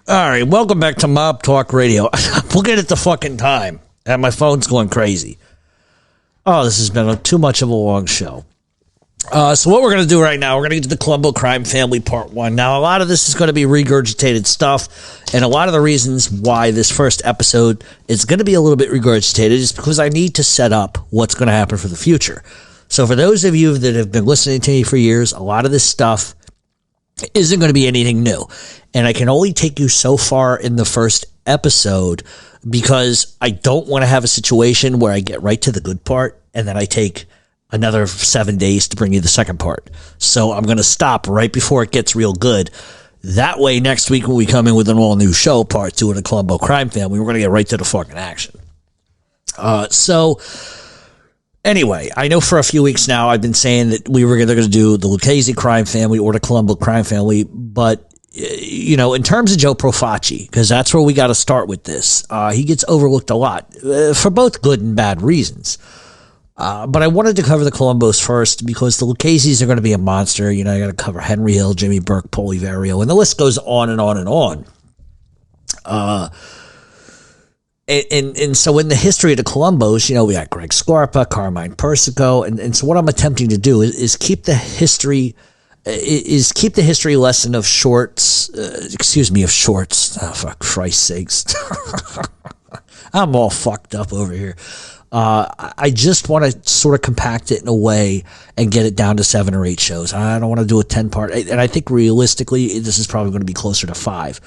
All right, welcome back to Mob Talk Radio. Looking at the fucking time, and my phone's going crazy. Oh, this has been too much of a long show. So what we're going to do right now, we're going to get to the Colombo crime family part 1. Now, a lot of this is going to be regurgitated stuff, and a lot of the reasons why this first episode is going to be a little bit regurgitated is because I need to set up what's going to happen for the future. So for those of you that have been listening to me for years, a lot of this stuff isn't going to be anything new. And I can only take you so far in the first episode because I don't want to have a situation where I get right to the good part and then I take another 7 days to bring you the second part. So I'm going to stop right before it gets real good. That way, next week when we come in with an all-new show, part 2 of the Colombo crime family, we're going to get right to the fucking action. Anyway, I know for a few weeks now I've been saying that we were going to do the Lucchese crime family or the Colombo crime family, but you know, in terms of Joe Profaci, because that's where we got to start with this, he gets overlooked a lot for both good and bad reasons. But I wanted to cover the Colombos first because the Lucchese's are going to be a monster. You know, I got to cover Henry Hill, Jimmy Burke, Paulie Vario, and the list goes on and on and on. And so in the history of the Colombos, you know, we got Greg Scarpa, Carmine Persico, and so what I'm attempting to do is keep the history lesson of shorts. Of shorts. Oh, for Christ's sakes. I'm all fucked up over here. I just want to sort of compact it in a way and get it down to 7 or 8 shows. I don't want to do a 10-part. And I think realistically, this is probably going to be closer to 5.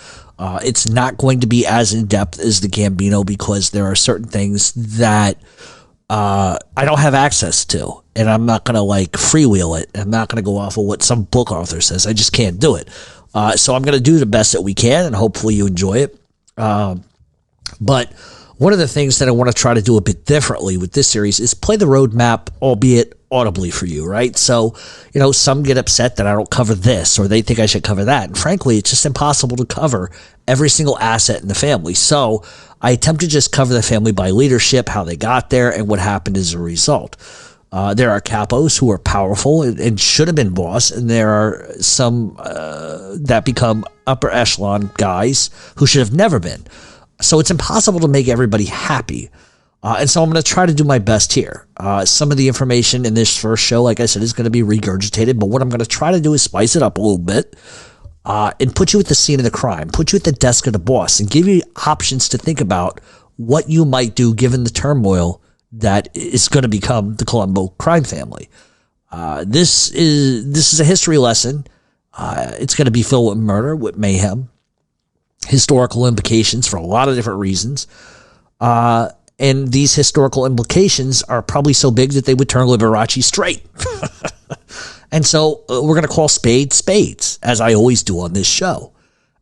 It's not going to be as in-depth as the Gambino because there are certain things that I don't have access to. And I'm not going to like freewheel it. I'm not going to go off of what some book author says. I just can't do it. So I'm going to do the best that we can and hopefully you enjoy it. But one of the things that I want to try to do a bit differently with this series is play the roadmap, albeit audibly for you, right? So, you know, some get upset that I don't cover this or they think I should cover that. And frankly, it's just impossible to cover every single asset in the family. So I attempt to just cover the family by leadership, how they got there, and what happened as a result. There are capos who are powerful and should have been boss, and there are some that become upper echelon guys who should have never been. So it's impossible to make everybody happy. And so I'm going to try to do my best here. Some of the information in this first show, like I said, is going to be regurgitated. But what I'm going to try to do is spice it up a little bit and put you at the scene of the crime, put you at the desk of the boss, and give you options to think about what you might do given the turmoil that is going to become the Colombo crime family. This is a history lesson. It's going to be filled with murder, with mayhem, historical implications for a lot of different reasons. And these historical implications are probably so big that they would turn Liberace straight. And so we're going to call spades spades, as I always do on this show.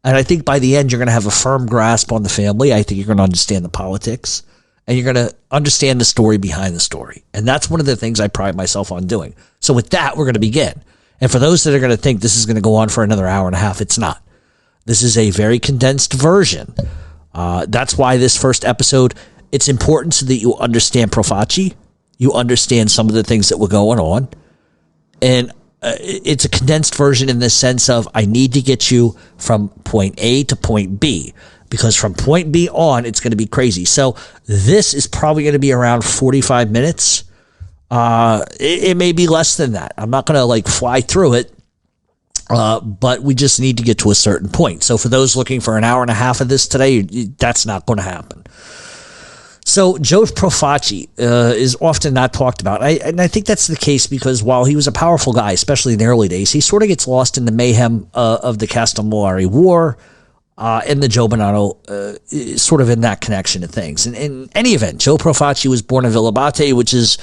And I think by the end, you're going to have a firm grasp on the family. I think you're going to understand the politics and you're going to understand the story behind the story. And that's one of the things I pride myself on doing. So with that, we're going to begin. And for those that are going to think this is going to go on for another hour and a half, it's not. This is a very condensed version. That's why this first episode, it's important so that you understand Profaci, you understand some of the things that were going on, and it's a condensed version in the sense of I need to get you from point A to point B, because from point B on, it's going to be crazy. So this is probably going to be around 45 minutes. It may be less than that. I'm not going to like fly through it. But we just need to get to a certain point. So for those looking for an hour and a half of this today, that's not going to happen. So Joe Profaci is often not talked about. And I think that's the case because while he was a powerful guy, especially in the early days, he sort of gets lost in the mayhem of the Castellammarese War and the Joe Bonanno, sort of in that connection of things. And in any event, Joe Profaci was born in Villabate, which is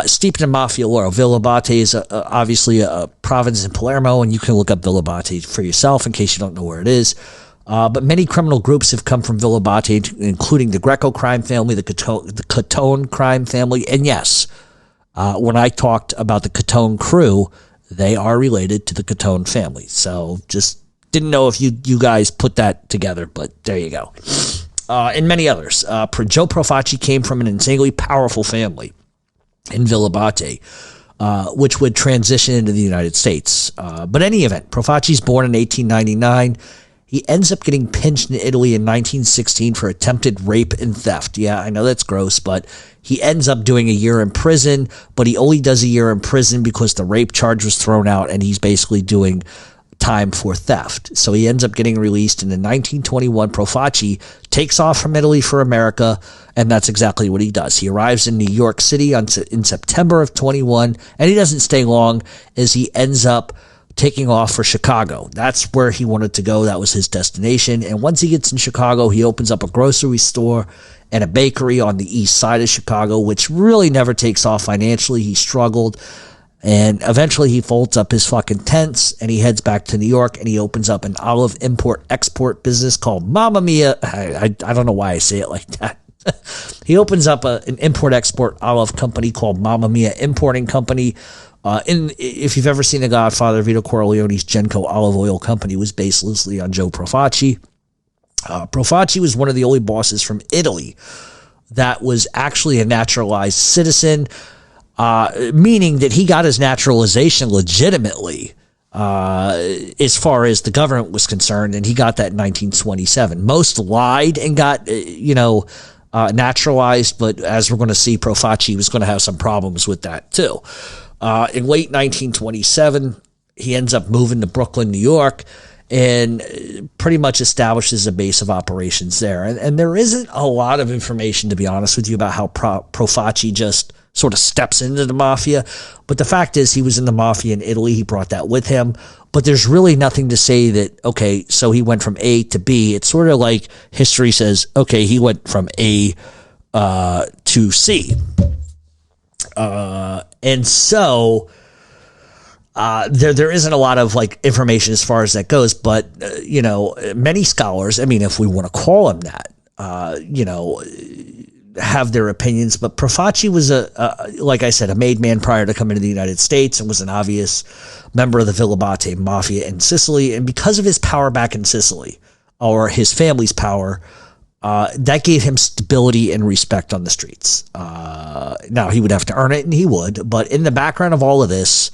steeped in Mafia lore. Villabate is obviously a province in Palermo, and you can look up Villabate for yourself in case you don't know where it is. But many criminal groups have come from Villabate, including the Greco crime family, the Catone crime family, and yes, when I talked about the Catone crew, they are related to the Catone family. So just didn't know if you guys put that together, but there you go. And many others. Joe Profaci came from an insanely powerful family in Villabate, which would transition into the United States. But in any event, Profaci's born in 1899. He ends up getting pinched in Italy in 1916 for attempted rape and theft. Yeah, I know that's gross, but he ends up doing a year in prison, but he only does a year in prison because the rape charge was thrown out and he's basically doing time for theft. So he ends up getting released, and in 1921, Profaci takes off from Italy for America, and that's exactly what he does. He arrives in New York City in September of 21, and he doesn't stay long as he ends up taking off for Chicago. That's where he wanted to go. That was his destination. And once he gets in Chicago, he opens up a grocery store and a bakery on the east side of Chicago, which really never takes off financially. He struggled. And eventually he folds up his fucking tents and he heads back to New York and he opens up an olive import-export business called Mamma Mia. I don't know why I say it like that. He opens up an import-export olive company called Mamma Mia Importing Company. If you've ever seen The Godfather, Vito Corleone's Genco olive oil company was based loosely on Joe Profaci. Profaci was one of the only bosses from Italy that was actually a naturalized citizen, meaning that he got his naturalization legitimately as far as the government was concerned, and he got that in 1927. Most lied and got, naturalized, but as we're going to see, Profaci was going to have some problems with that too. In late 1927, he ends up moving to Brooklyn, New York, and pretty much establishes a base of operations there. And there isn't a lot of information, to be honest with you, about how Profaci just sort of steps into the Mafia. But the fact is, he was in the Mafia in Italy. He brought that with him. But there's really nothing to say that, okay, so he went from A to B. It's sort of like history says, okay, he went from A to C. And so there isn't a lot of like information as far as that goes, but many scholars, I mean, if we want to call them that, have their opinions. But Profaci was like I said, a made man prior to coming to the United States, and was an obvious member of the Villabate Mafia in Sicily. And because of his power back in Sicily, or his family's power, that gave him stability and respect on the streets. Now, he would have to earn it, and he would. But in the background of all of this,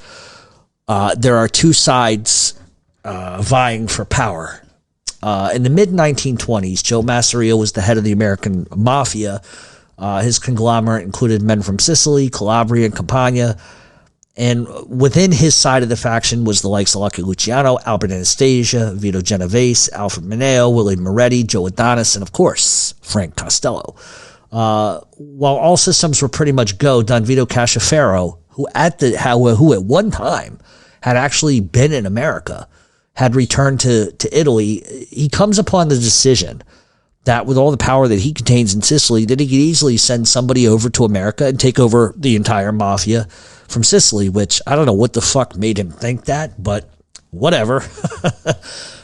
there are two sides vying for power. In the mid-1920s, Joe Masseria was the head of the American Mafia. His conglomerate included men from Sicily, Calabria, and Campania. And within his side of the faction was the likes of Lucky Luciano, Albert Anastasia, Vito Genovese, Alfred Mineo, Willie Moretti, Joe Adonis, and of course, Frank Costello. While all systems were pretty much go, Don Vito Casciafero, who at one time had actually been in America, had returned to Italy, he comes upon the decision that with all the power that he contains in Sicily, that he could easily send somebody over to America and take over the entire Mafia from Sicily, which I don't know what the fuck made him think that, but whatever.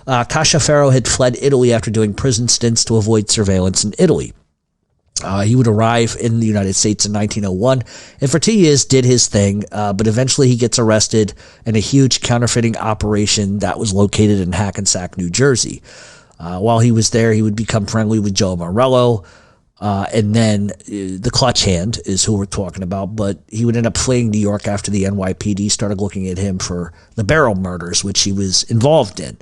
Casciafero had fled Italy after doing prison stints to avoid surveillance in Italy. He would arrive in the United States in 1901, and for 2 years did his thing, but eventually he gets arrested in a huge counterfeiting operation that was located in Hackensack, New Jersey. While he was there, he would become friendly with Joe Morello, and then the Clutch Hand is who we're talking about, but he would end up fleeing New York after the NYPD started looking at him for the Barrel murders, which he was involved in.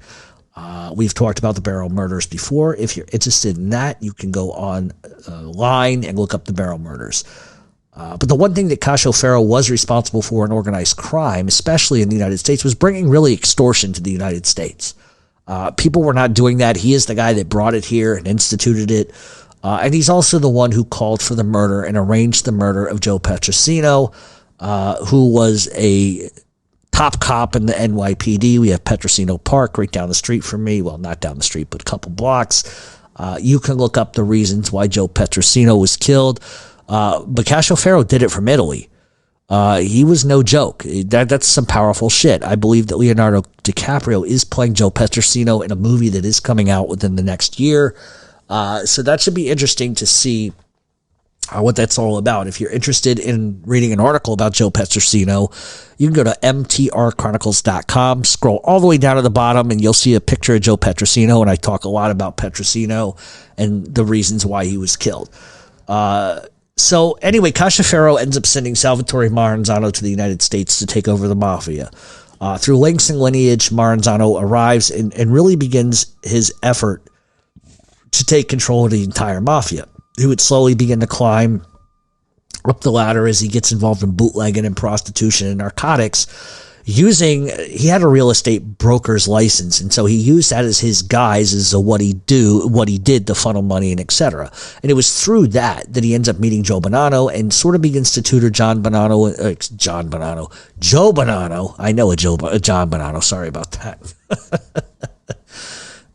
We've talked about the Barrel murders before. If you're interested in that, you can go online and look up the Barrel murders. But the one thing that Casciafero was responsible for in organized crime, especially in the United States, was bringing really extortion to the United States. People were not doing that. He is the guy that brought it here and instituted it. And he's also the one who called for the murder and arranged the murder of Joe Petrosino, who was a top cop in the NYPD. We have Petrosino Park right down the street from me. Well, not down the street, but a couple blocks. You can look up the reasons why Joe Petrosino was killed. But Casciafero did it from Italy. He was no joke. That's some powerful shit. I believe that Leonardo DiCaprio is playing Joe Petrosino in a movie that is coming out within the next year. So that should be interesting to see what that's all about. If you're interested in reading an article about Joe Petrosino, you can go to mtrchronicles.com, scroll all the way down to the bottom, and you'll see a picture of Joe Petrosino, and I talk a lot about Petrosino and the reasons why he was killed. So anyway, Casciafero ends up sending Salvatore Maranzano to the United States to take over the Mafia. Through links and lineage, Maranzano arrives and really begins his effort to take control of the entire mafia. He would slowly begin to climb up the ladder as he gets involved in bootlegging and prostitution and narcotics. He had a real estate broker's license, and so he used that as his guise as to what he did to funnel money and etc. And it was through that he ends up meeting Joe Bonanno and sort of begins to tutor Joe Bonanno. I know a John Bonanno. Sorry about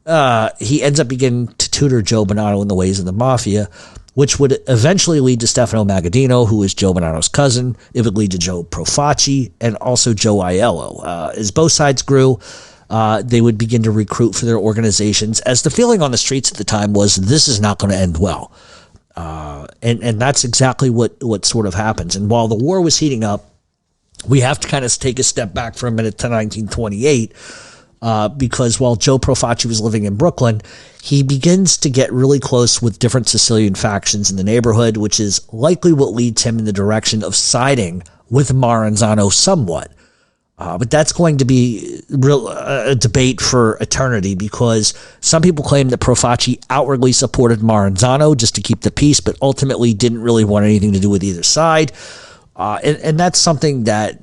that. He ends up beginning to tutor Joe Bonanno in the ways of the mafia, which would eventually lead to Stefano Magaddino, who is Joe Bonanno's cousin. It would lead to Joe Profaci and also Joe Aiello. As both sides grew, they would begin to recruit for their organizations, as the feeling on the streets at the time was this is not going to end well. And that's exactly what sort of happens. And while the war was heating up, we have to kind of take a step back for a minute to 1928, because while Joe Profaci was living in Brooklyn, he begins to get really close with different Sicilian factions in the neighborhood, which is likely what leads him in the direction of siding with Maranzano somewhat. But that's going to be a debate for eternity, because some people claim that Profaci outwardly supported Maranzano just to keep the peace, but ultimately didn't really want anything to do with either side. And that's something that,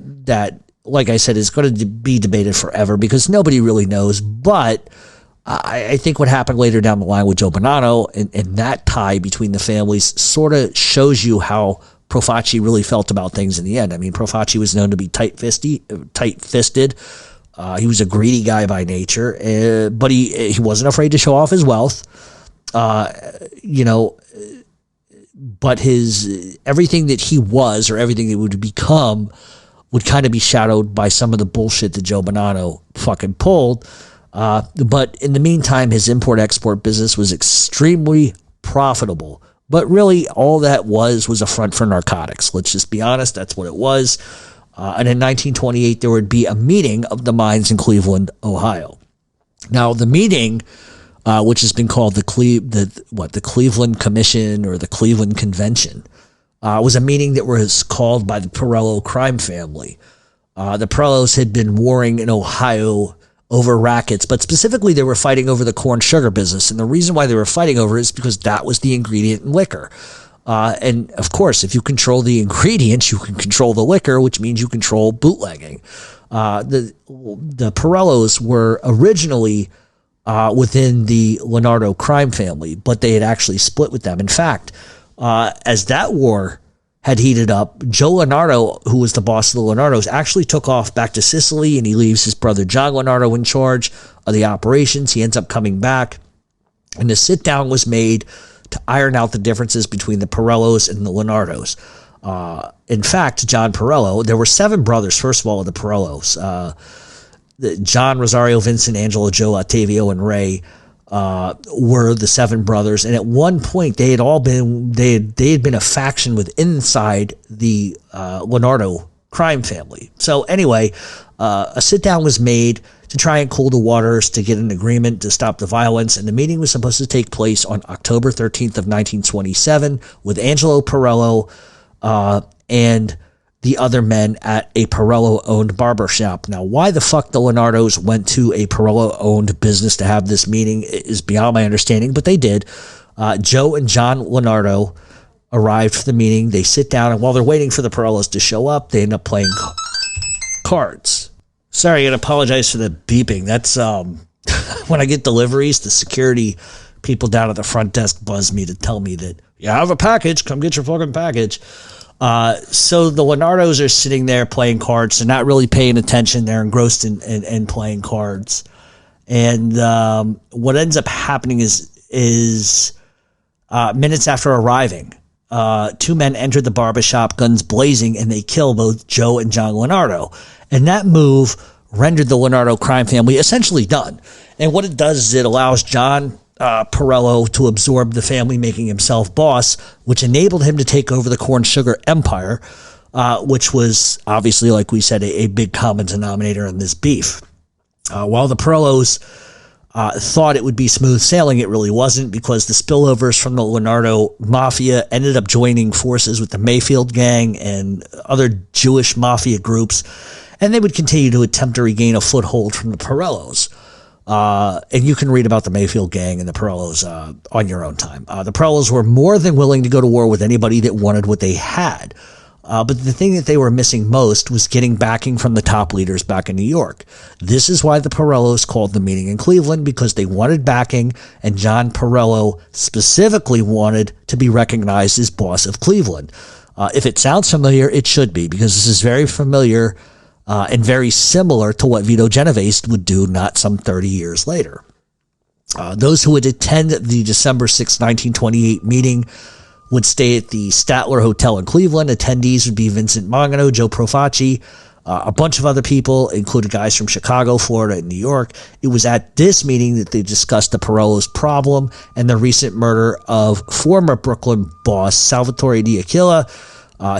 like I said, is going to be debated forever because nobody really knows. But I think what happened later down the line with Joe Bonanno and that tie between the families sort of shows you how Profaci really felt about things in the end. I mean, Profaci was known to be tight-fisted. He was a greedy guy by nature, but he wasn't afraid to show off his wealth. But everything that he was or everything that would become would kind of be shadowed by some of the bullshit that Joe Bonanno fucking pulled. But in the meantime, his import-export business was extremely profitable. But really, all that was a front for narcotics. Let's just be honest, that's what it was. And in 1928, there would be a meeting of the mines in Cleveland, Ohio. Now, the meeting, which has been called the Cleveland Commission or the Cleveland Convention, was a meeting that was called by the Perello crime family. The Perellos had been warring in Ohio over rackets, but specifically they were fighting over the corn sugar business. And the reason why they were fighting over it is because that was the ingredient in liquor. And of course, if you control the ingredients, you can control the liquor, which means you control bootlegging. The Perellos were originally within the Leonardo crime family, but they had actually split with them. In fact, as that war had heated up, Joe Leonardo, who was the boss of the Leonardos, actually took off back to Sicily, and he leaves his brother John Leonardo in charge of the operations. He ends up coming back, and the sit-down was made to iron out the differences between the Perellos and the Leonardos. In fact, John Perello, there were 7 brothers, first of all, of the Perellos. John, Rosario, Vincent, Angelo, Joe, Ottavio, and Ray were the 7 brothers, and at one point they had been a faction within inside the Leonardo crime family. So anyway, a sit down was made to try and cool the waters, to get an agreement to stop the violence, and the meeting was supposed to take place on October 13th of 1927 with Angelo Perello and the other men at a Perello-owned barbershop. Now, why the fuck the Leonardos went to a Perello-owned business to have this meeting is beyond my understanding, but they did. Joe and John Leonardo arrived for the meeting. They sit down, and while they're waiting for the Perellos to show up, they end up playing cards. Sorry, I gotta apologize for the beeping. That's when I get deliveries, the security people down at the front desk buzz me to tell me that, you have a package, come get your fucking package. So the Leonardos are sitting there playing cards. They're not really paying attention. They're engrossed in playing cards. And what ends up happening is minutes after arriving, 2 men entered the barbershop, guns blazing, and they kill both Joe and John Leonardo. And that move rendered the Leonardo crime family essentially done. And what it does is it allows John Perello to absorb the family, making himself boss, which enabled him to take over the corn sugar empire, which was obviously, like we said, a big common denominator in this beef. While the Perellos thought it would be smooth sailing, it really wasn't, because the spillovers from the Leonardo Mafia ended up joining forces with the Mayfield gang and other Jewish mafia groups. and they would continue to attempt to regain a foothold from the Pirellos. And you can read about the Mayfield gang and the Pirellos on your own time. The Pirellos were more than willing to go to war with anybody that wanted what they had. But the thing that they were missing most was getting backing from the top leaders back in New York. This is why the Pirellos called the meeting in Cleveland, because they wanted backing, and John Pirello specifically wanted to be recognized as boss of Cleveland. If it sounds familiar, it should be, because this is very familiar and very similar to what Vito Genovese would do not some 30 years later. Those who would attend the December 6, 1928 meeting would stay at the Statler Hotel in Cleveland. Attendees would be Vincent Mangano, Joe Profaci, a bunch of other people, including guys from Chicago, Florida, and New York. It was at this meeting that they discussed the Pirellos' problem and the recent murder of former Brooklyn boss Salvatore D'Aquila.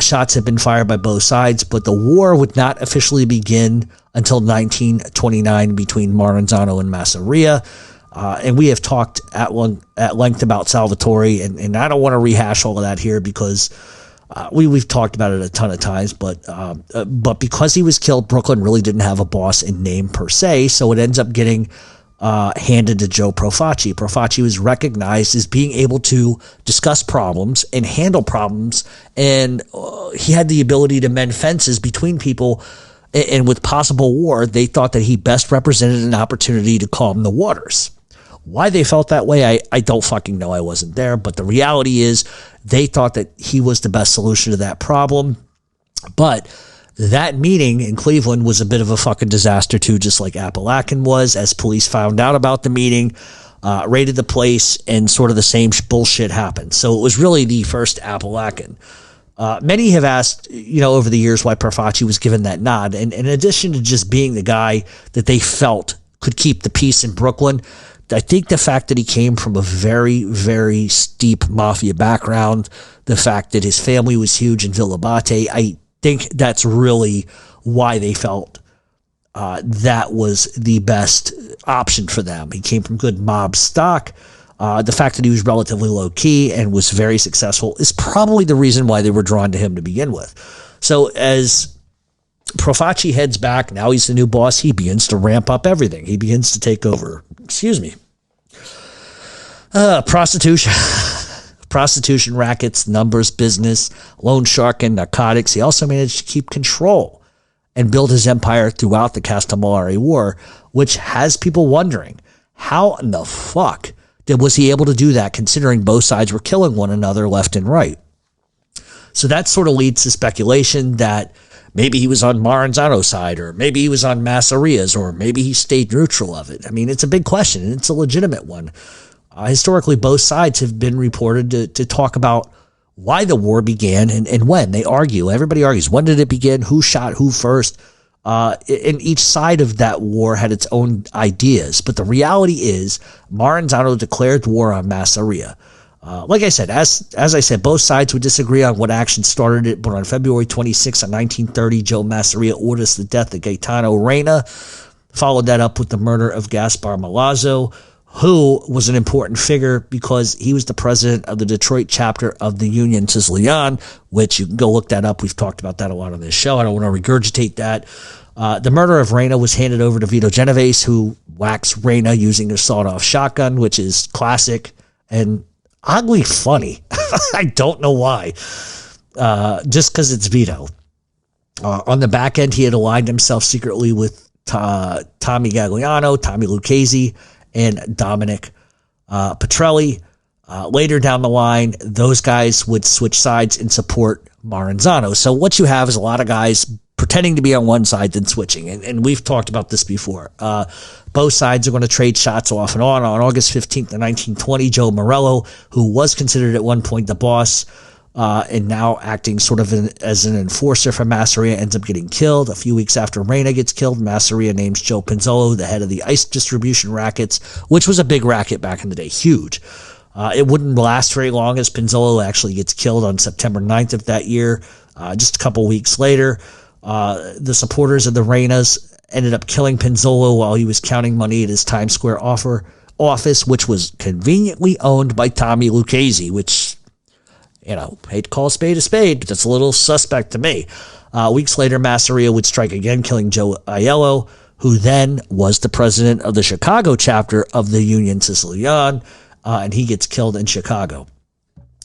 Shots had been fired by both sides, but the war would not officially begin until 1929 between Maranzano and Masseria. And we have talked at length about Salvatore, and I don't want to rehash all of that here because we've talked about it a ton of times. But because he was killed, Brooklyn really didn't have a boss in name per se, so it ends up getting handed to Joe Profaci. Profaci was recognized as being able to discuss problems and handle problems, and he had the ability to mend fences between people. And with possible war, they thought that he best represented an opportunity to calm the waters. Why they felt that way, I don't fucking know. I wasn't there. But the reality is they thought that he was the best solution to that problem. But that meeting in Cleveland was a bit of a fucking disaster too, just like Appalachian was, as police found out about the meeting, raided the place, and sort of the same bullshit happened. So it was really the first Appalachian. Many have asked, over the years why Profaci was given that nod. And in addition to just being the guy that they felt could keep the peace in Brooklyn, I think the fact that he came from a very, very steep mafia background, the fact that his family was huge in Villa Abate, I think that's really why they felt that was the best option for them. He came from good mob stock. The fact that he was relatively low key and was very successful is probably the reason why they were drawn to him to begin with. So as Profaci heads back, now he's the new boss, he begins to ramp up everything. He begins to take over, prostitution rackets, numbers business, loan shark, and narcotics. He also managed to keep control and build his empire throughout the Castellammarese War, which has people wondering, how in the fuck was he able to do that, considering both sides were killing one another left and right? So that sort of leads to speculation that maybe he was on Maranzano's side, or maybe he was on Masseria's, or maybe he stayed neutral of it. I mean, it's a big question, and it's a legitimate one. Historically, both sides have been reported to talk about why the war began and when. They argue. Everybody argues. When did it begin? Who shot who first? And each side of that war had its own ideas. But the reality is Maranzano declared war on Masseria. Like I said, as I said, both sides would disagree on what action started it, but on February 26, 1930, Joe Masseria orders the death of Gaetano Reina, followed that up with the murder of Gaspar Milazzo, who was an important figure because he was the president of the Detroit chapter of the Union Sicilian, which you can go look that up. We've talked about that a lot on this show. I don't want to regurgitate that. The murder of Reina was handed over to Vito Genovese, who waxed Reina using a sawed-off shotgun, which is classic and oddly funny. I don't know why. Just because it's Vito. On the back end, he had aligned himself secretly with Tommy Gagliano, Tommy Lucchese, and Dominic Petrelli. Later down the line, those guys would switch sides and support Maranzano. So what you have is a lot of guys pretending to be on one side, then switching. And we've talked about this before. Both sides are going to trade shots off and on. On August 15th of 1920, Joe Morello, who was considered at one point the boss, and now acting sort of as an enforcer for Masseria, ends up getting killed. A few weeks after Reina gets killed, Masseria names Joe Pinzolo the head of the ice distribution rackets, which was a big racket back in the day, huge. It wouldn't last very long, as Pinzolo actually gets killed on September 9th of that year. Just a couple weeks later, the supporters of the Reinas ended up killing Pinzolo while he was counting money at his Times Square office, which was conveniently owned by Tommy Lucchese, which Hate to call a spade, but that's a little suspect to me. Weeks later, Masseria would strike again, killing Joe Aiello, who then was the president of the Chicago chapter of the Union Sicilian, and he gets killed in Chicago.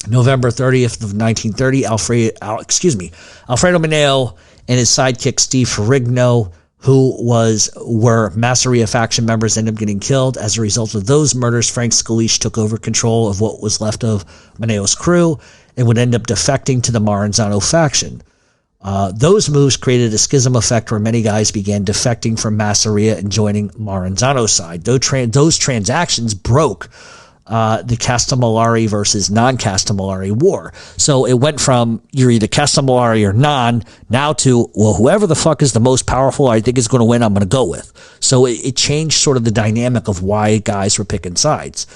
November 30th of 1930, Alfredo Mineo and his sidekick Steve Ferrigno, who were Masseria faction members, ended up getting killed. As a result of those murders, Frank Scalise took over control of what was left of Mineo's crew and would end up defecting to the Maranzano faction. Those moves created a schism effect where many guys began defecting from Masseria and joining Maranzano's side. Those transactions broke the Castellammarese versus non-Castellammarese war. So it went from you're either Castellammarese or non, now to, well, whoever the fuck is the most powerful I think is going to win, I'm going to go with. So it changed sort of the dynamic of why guys were picking sides.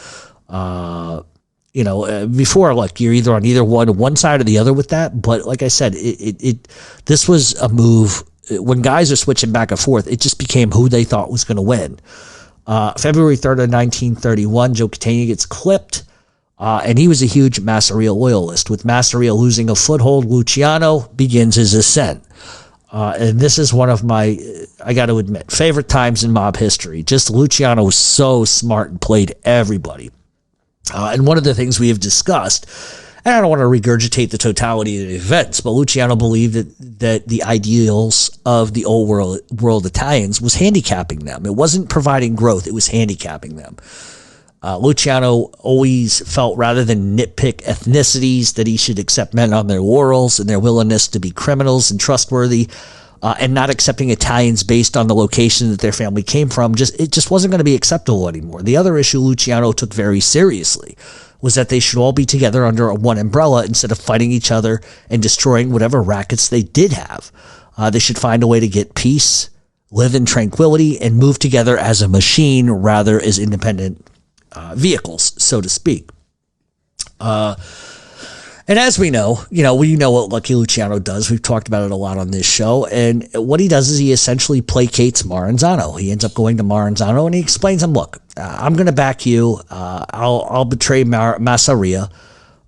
Before, like, you're either on either one side or the other with that. But like I said, this was a move. When guys are switching back and forth, it just became who they thought was going to win. February 3rd of 1931, Joe Catania gets clipped, and he was a huge Masseria loyalist. With Masseria losing a foothold, Luciano begins his ascent. And this is one of my, I got to admit, favorite times in mob history. Just Luciano was so smart and played everybody. And one of the things we have discussed, and I don't want to regurgitate the totality of the events, but Luciano believed that the ideals of the old world Italians was handicapping them. It wasn't providing growth, it was handicapping them. Luciano always felt, rather than nitpick ethnicities, that he should accept men on their laurels and their willingness to be criminals and trustworthy, and not accepting Italians based on the location that their family came from. It just wasn't going to be acceptable anymore. The other issue Luciano took very seriously was that they should all be together under one umbrella instead of fighting each other and destroying whatever rackets they did have. They should find a way to get peace, live in tranquility, and move together as a machine rather as independent vehicles, so to speak. And as we know what Lucky Luciano does. We've talked about it a lot on this show. And what he does is he essentially placates Maranzano. He ends up going to Maranzano and he explains him, look, I'm going to back you. I'll betray Masseria.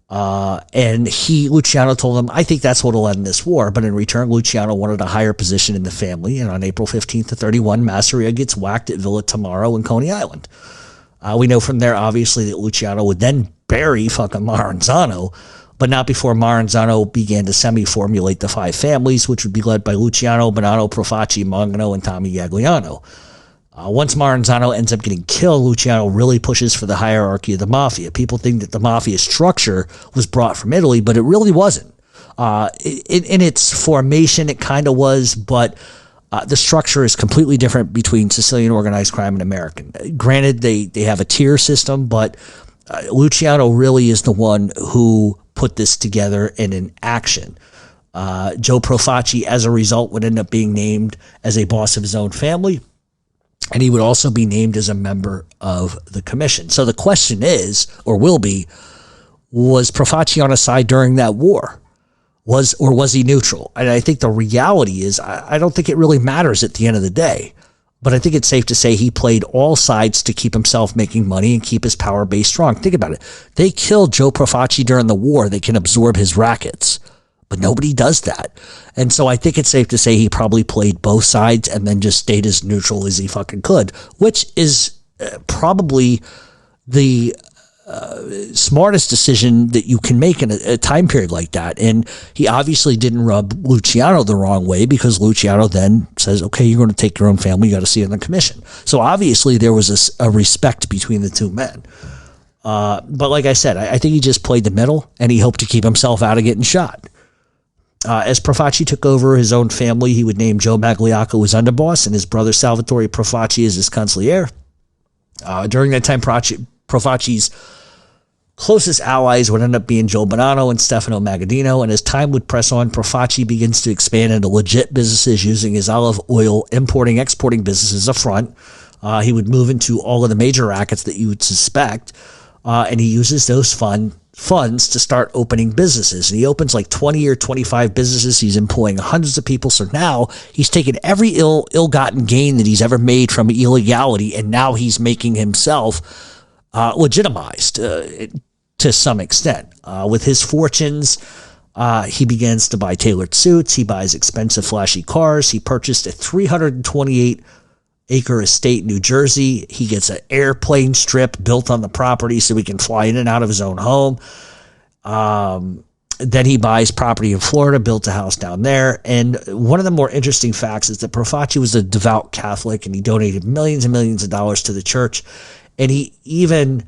And Luciano told him, I think that's what will end this war. But in return, Luciano wanted a higher position in the family. And on April 15th to 31, Masseria gets whacked at Villa Tamaro in Coney Island. We know from there, obviously, that Luciano would then bury fucking Maranzano, but not before Maranzano began to semi-formulate the five families, which would be led by Luciano, Bonanno, Profaci, Mangano, and Tommy Gagliano. Once Maranzano ends up getting killed, Luciano really pushes for the hierarchy of the Mafia. People think that the Mafia structure was brought from Italy, but it really wasn't. In its formation, it kind of was, but the structure is completely different between Sicilian organized crime and American. Granted, they have a tier system, but Luciano really is the one who put this together and in action. Joe Profaci, as a result, would end up being named as a boss of his own family, and he would also be named as a member of the commission. So the question is, or will be, was Profaci on a side during that war? Was he neutral? And I think the reality is, I don't think it really matters at the end of the day. But I think it's safe to say he played all sides to keep himself making money and keep his power base strong. Think about it. They killed Joe Profaci during the war. They can absorb his rackets, but nobody does that. And so I think it's safe to say he probably played both sides and then just stayed as neutral as he fucking could, which is probably the smartest decision that you can make in a time period like that. And he obviously didn't rub Luciano the wrong way, because Luciano then says, okay, you're going to take your own family, you got to see it in the commission. So obviously there was a respect between the two men. But like I said, I think he just played the middle and he hoped to keep himself out of getting shot. As Profaci took over his own family, he would name Joe Magliacco his underboss and his brother Salvatore Profaci as his consigliere. During that time, Profaci's closest allies would end up being Joe Bonanno and Stefano Magaddino, and as time would press on, Profaci begins to expand into legit businesses using his olive oil importing-exporting business as a front. He would move into all of the major rackets that you would suspect, and he uses those funds to start opening businesses. And he opens like 20 or 25 businesses. He's employing hundreds of people. So now he's taken every ill-gotten gain that he's ever made from illegality, and now he's making himself legitimized. to some extent. With his fortunes, he begins to buy tailored suits. He buys expensive, flashy cars. He purchased a 328-acre estate in New Jersey. He gets an airplane strip built on the property so he can fly in and out of his own home. Then he buys property in Florida, built a house down there. And one of the more interesting facts is that Profaci was a devout Catholic, and he donated millions and millions of dollars to the church. And he even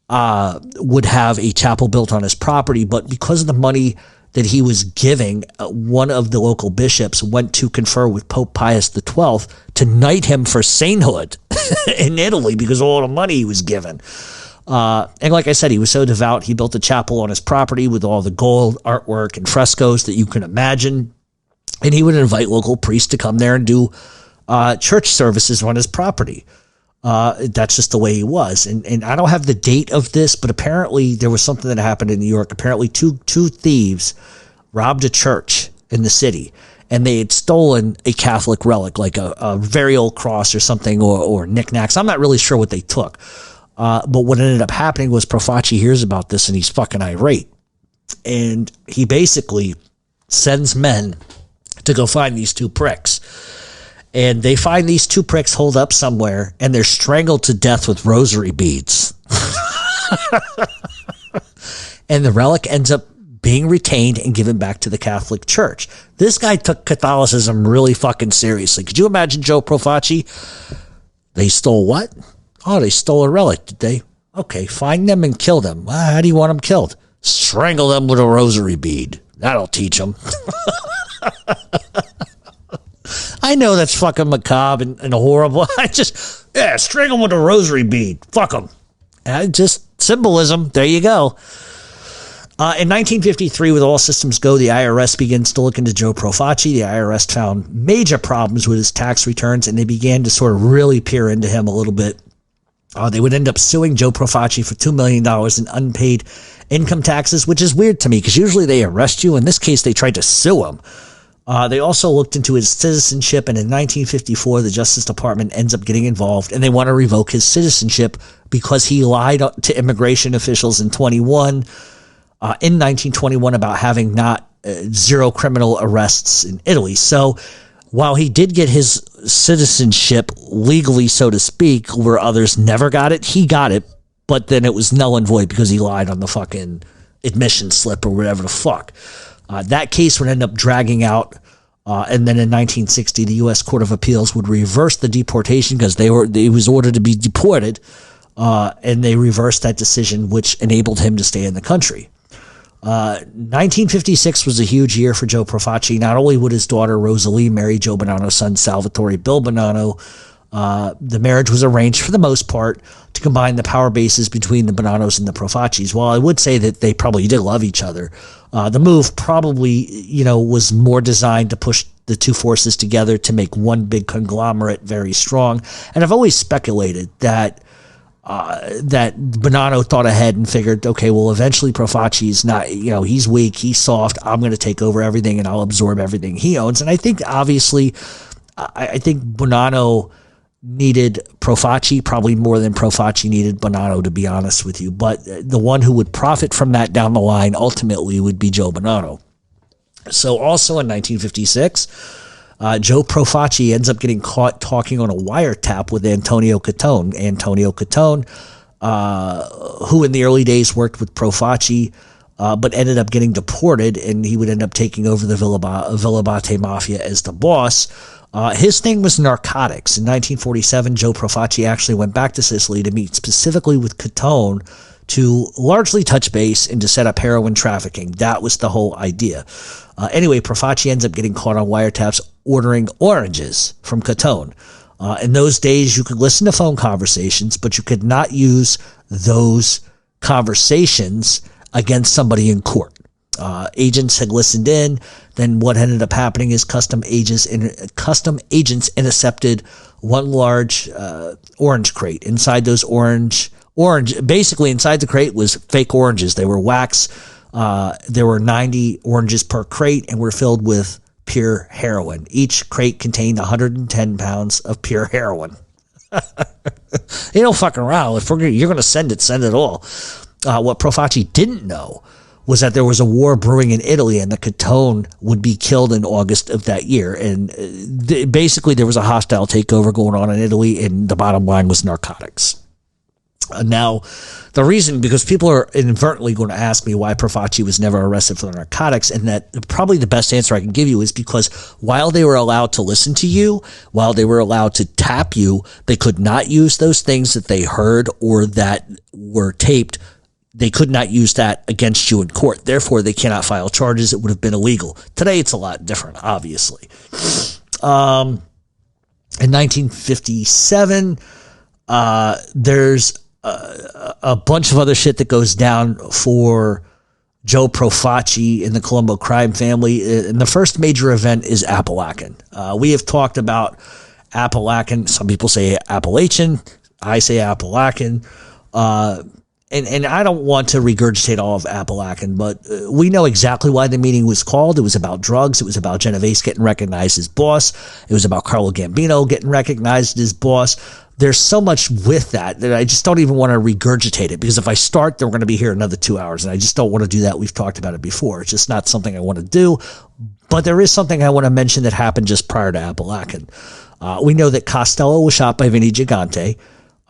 would have a chapel built on his property. But because of the money that he was giving, one of the local bishops went to confer with Pope Pius XII to knight him for sainthood in Italy because of all the money he was given. And like I said, he was so devout, he built a chapel on his property with all the gold, artwork, and frescoes that you can imagine. And he would invite local priests to come there and do church services on his property. That's just the way he was. And I don't have the date of this, but apparently there was something that happened in New York. Apparently two thieves robbed a church in the city, and they had stolen a Catholic relic, like a very old cross or something, or knickknacks. I'm not really sure what they took. But what ended up happening was Profaci hears about this and he's fucking irate. And he basically sends men to go find these two pricks. And they find these two pricks holed up somewhere, and they're strangled to death with rosary beads. And the relic ends up being retained and given back to the Catholic Church. This guy took Catholicism really fucking seriously. Could you imagine Joe Profaci? They stole what? Oh, they stole a relic, did they? Okay, find them and kill them. How do you want them killed? Strangle them with a rosary bead. That'll teach them. I know that's fucking macabre and horrible. Strangle them with a rosary bead. Fuck them. Just symbolism. There you go. In 1953, with all systems go, the IRS begins to look into Joe Profaci. The IRS found major problems with his tax returns, and they began to sort of really peer into him a little bit. They would end up suing Joe Profaci for $2 million in unpaid income taxes, which is weird to me because usually they arrest you. In this case, they tried to sue him. They also looked into his citizenship, and in 1954, the Justice Department ends up getting involved, and they want to revoke his citizenship because he lied to immigration officials in 1921 about having zero criminal arrests in Italy. So while he did get his citizenship legally, so to speak, where others never got it, he got it, but then it was null and void because he lied on the fucking admission slip or whatever the fuck. That case would end up dragging out, and then in 1960, the U.S. Court of Appeals would reverse the deportation because he was ordered to be deported, and they reversed that decision, which enabled him to stay in the country. 1956 was a huge year for Joe Profaci. Not only would his daughter Rosalie marry Joe Bonanno's son Salvatore Bill Bonanno, the marriage was arranged for the most part to combine the power bases between the Bonannos and the Profacis. While I would say that they probably did love each other, the move probably, was more designed to push the two forces together to make one big conglomerate very strong. And I've always speculated that Bonanno thought ahead and figured, okay, well, eventually Profaci's not, he's weak, he's soft, I'm going to take over everything and I'll absorb everything he owns. And I think, obviously, I think Bonanno needed Profaci probably more than Profaci needed Bonanno, to be honest with you. But the one who would profit from that down the line ultimately would be Joe Bonanno. So also in 1956, Joe Profaci ends up getting caught talking on a wiretap with Antonio Catone. Antonio Catone, who in the early days worked with Profaci, but ended up getting deported, and he would end up taking over the Villabate Mafia as the boss. His thing was narcotics. In 1947, Joe Profaci actually went back to Sicily to meet specifically with Catone to largely touch base and to set up heroin trafficking. That was the whole idea. Anyway, Profaci ends up getting caught on wiretaps ordering oranges from Catone. In those days, you could listen to phone conversations, but you could not use those conversations against somebody in court. Agents had listened in. Then what ended up happening is custom agents intercepted one large orange crate. Inside those basically inside the crate was fake oranges. They were wax. There were 90 oranges per crate and were filled with pure heroin. Each crate contained 110 pounds of pure heroin. You don't fucking around. If you're going to send it all. what Profaci didn't know was that there was a war brewing in Italy and the Catone would be killed in August of that year. And basically there was a hostile takeover going on in Italy, and the bottom line was narcotics. Now, the reason, because people are inadvertently going to ask me why Profaci was never arrested for the narcotics, and that probably the best answer I can give you is because while they were allowed to listen to you, while they were allowed to tap you, they could not use those things that they heard or that were taped. They could not use that against you in court. Therefore, they cannot file charges. It would have been illegal. Today, it's a lot different, obviously. In 1957, there's a bunch of other shit that goes down for Joe Profaci in the Colombo crime family. And the first major event is Appalachian. We have talked about Appalachian. Some people say Appalachian. I say Appalachian. And I don't want to regurgitate all of Appalachian, but we know exactly why the meeting was called. It was about drugs. It was about Genovese getting recognized as boss. It was about Carlo Gambino getting recognized as boss. There's so much with that I just don't even want to regurgitate it, because if I start, then we're going to be here another 2 hours, and I just don't want to do that. We've talked about it before. It's just not something I want to do, but there is something I want to mention that happened just prior to Appalachian. We know that Costello was shot by Vinny Gigante,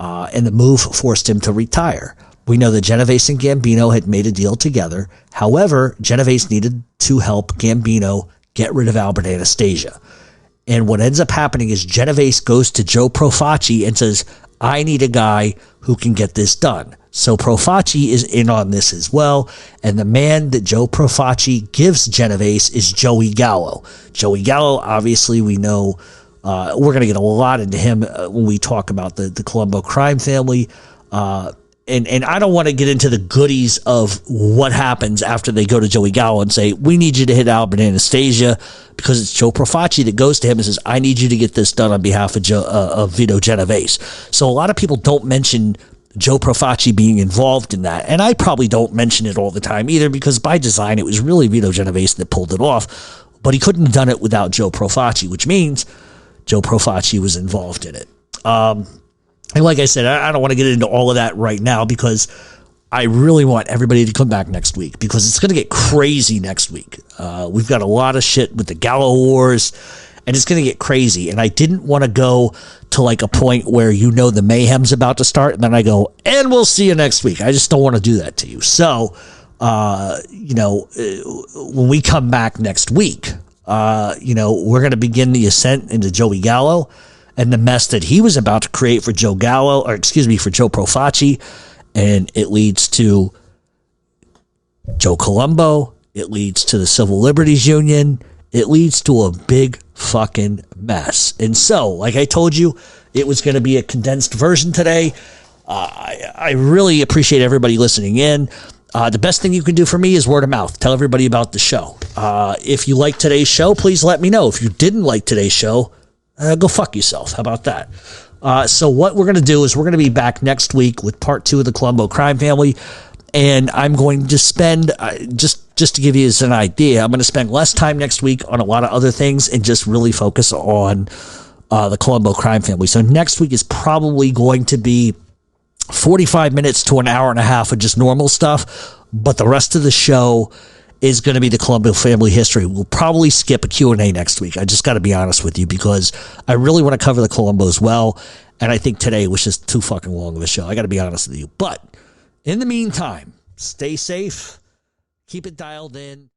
and the move forced him to retire. We know that Genovese and Gambino had made a deal together. However, Genovese needed to help Gambino get rid of Albert Anastasia. And what ends up happening is Genovese goes to Joe Profaci and says, I need a guy who can get this done. So Profaci is in on this as well. And the man that Joe Profaci gives Genovese is Joey Gallo. Joey Gallo, obviously, we know, we're going to get a lot into him when we talk about the Colombo crime family. And I don't want to get into the goodies of what happens after they go to Joey Gallo and say, we need you to hit Albert Anastasia, because it's Joe Profaci that goes to him and says, I need you to get this done on behalf of Vito Genovese. So a lot of people don't mention Joe Profaci being involved in that. And I probably don't mention it all the time either, because by design, it was really Vito Genovese that pulled it off. But he couldn't have done it without Joe Profaci, which means Joe Profaci was involved in it. And like I said, I don't want to get into all of that right now, because I really want everybody to come back next week, because it's going to get crazy next week. We've got a lot of shit with the Gallo Wars, and it's going to get crazy. And I didn't want to go to like a point where the mayhem's about to start, and then I go, and we'll see you next week. I just don't want to do that to you. So, when we come back next week, we're going to begin the ascent into Joey Gallo and the mess that he was about to create for Joe Profaci. And it leads to Joe Colombo. It leads to the Civil Liberties Union. It leads to a big fucking mess. And so, like I told you, it was going to be a condensed version today. I really appreciate everybody listening in. The best thing you can do for me is word of mouth. Tell everybody about the show. If you like today's show, please let me know. If you didn't like today's show, go fuck yourself. How about that? So what we're going to do is we're going to be back next week with part 2 of the Colombo crime family. And I'm going to spend, just to give you an idea, I'm going to spend less time next week on a lot of other things and just really focus on the Colombo crime family. So next week is probably going to be 45 minutes to an hour and a half of just normal stuff. But the rest of the show is going to be the Colombo family history. We'll probably skip a Q&A next week. I just got to be honest with you, because I really want to cover the Colombos well. And I think today was just too fucking long of a show. I got to be honest with you. But in the meantime, stay safe. Keep it dialed in.